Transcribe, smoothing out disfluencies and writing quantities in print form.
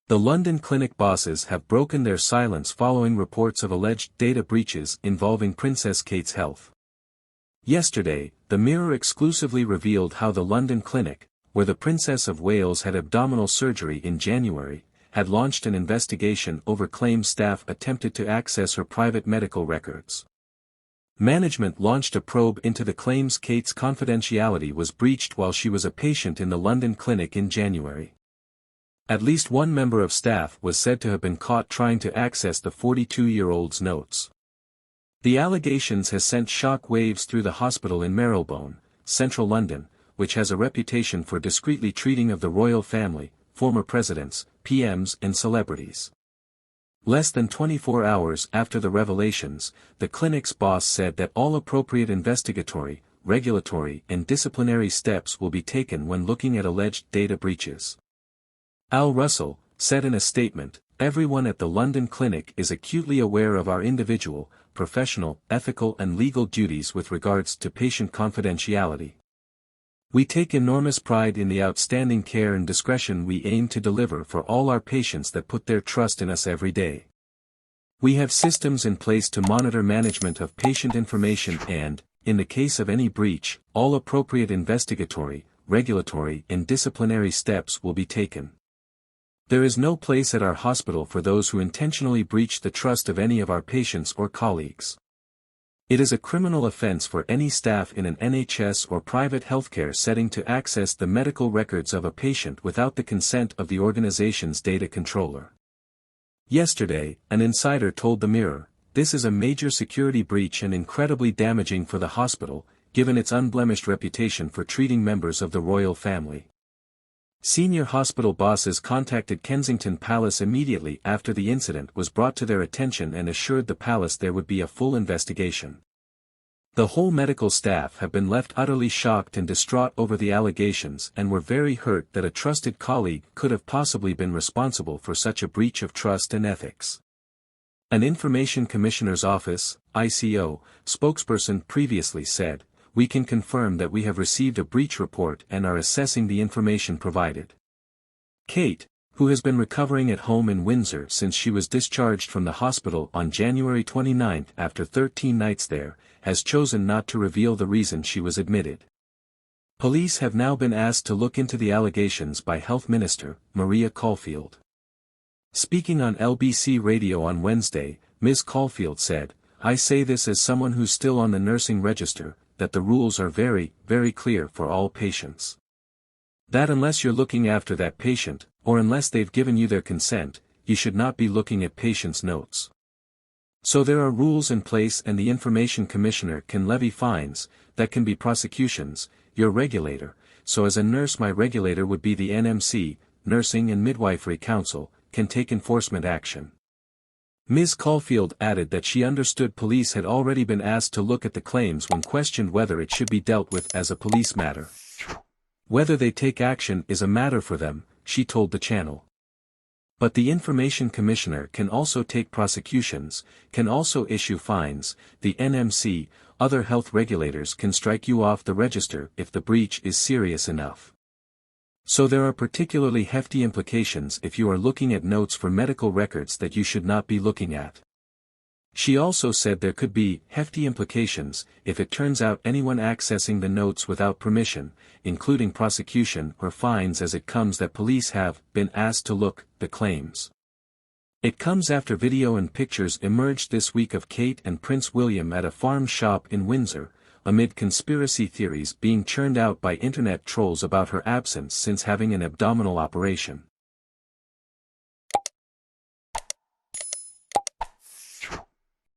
The London clinic bosses have broken their silence following reports of alleged data breaches involving Princess Kate's health. Yesterday, the Mirror exclusively revealed how the London clinic, where the Princess of Wales had abdominal surgery in January, had launched an investigation over claims staff attempted to access her private medical records. Management launched a probe into the claims Kate's confidentiality was breached while she was a patient in the London clinic in January. At least one member of staff was said to have been caught trying to access the 42-year-old's notes. The allegations has sent shock waves through the hospital in Middleton, central London, which has a reputation for discreetly treating of the royal family, former presidents, PMs and celebrities. Less than 24 hours after the revelations, the clinic's boss said that all appropriate investigatory, regulatory and disciplinary steps will be taken when looking at alleged data breaches. Al Russell said in a statement, "Everyone at the London clinic is acutely aware of our individual, professional, ethical and legal duties with regards to patient confidentiality. We take enormous pride in the outstanding care and discretion we aim to deliver for all our patients that put their trust in us every day. We have systems in place to monitor management of patient information and, in the case of any breach, all appropriate investigatory, regulatory and disciplinary steps will be taken. There is no place at our hospital for those who intentionally breach the trust of any of our patients or colleagues. It is a criminal offense for any staff in an NHS or private healthcare setting to access the medical records of a patient without the consent of the organization's data controller." Yesterday, an insider told the Mirror, "This is a major security breach and incredibly damaging for the hospital, given its unblemished reputation for treating members of the royal family." Senior hospital bosses contacted Kensington Palace immediately after the incident was brought to their attention and assured the palace there would be a full investigation. The whole medical staff have been left utterly shocked and distraught over the allegations and were very hurt that a trusted colleague could have possibly been responsible for such a breach of trust and ethics. An Information Commissioner's Office, ICO, spokesperson previously said, "We can confirm that we have received a breach report and are assessing the information provided." Kate, who has been recovering at home in Windsor since she was discharged from the hospital on January 29 after 13 nights there, has chosen not to reveal the reason she was admitted. Police have now been asked to look into the allegations by Health Minister, Maria Caulfield. Speaking on LBC Radio on Wednesday, Ms. Caulfield said, "I say this as someone who's still on the nursing register, that the rules are very, very clear for all patients. That unless you're looking after that patient, or unless they've given you their consent, you should not be looking at patients' notes. So there are rules in place and the Information Commissioner can levy fines, that can be prosecutions, your regulator, so as a nurse my regulator would be the NMC, Nursing and Midwifery Council, can take enforcement action." Ms. Caulfield added that she understood police had already been asked to look at the claims when questioned whether it should be dealt with as a police matter. Whether they take action is a matter for them, she told the channel. But the Information Commissioner can also take prosecutions, can also issue fines, the NMC, other health regulators can strike you off the register if the breach is serious enough. So there are particularly hefty implications if you are looking at notes for medical records that you should not be looking at. She also said there could be hefty implications if it turns out anyone accessing the notes without permission, including prosecution or fines as it comes that police have been asked to look the claims. It comes after video and pictures emerged this week of Kate and Prince William at a farm shop in Windsor, amid conspiracy theories being churned out by internet trolls about her absence since having an abdominal operation.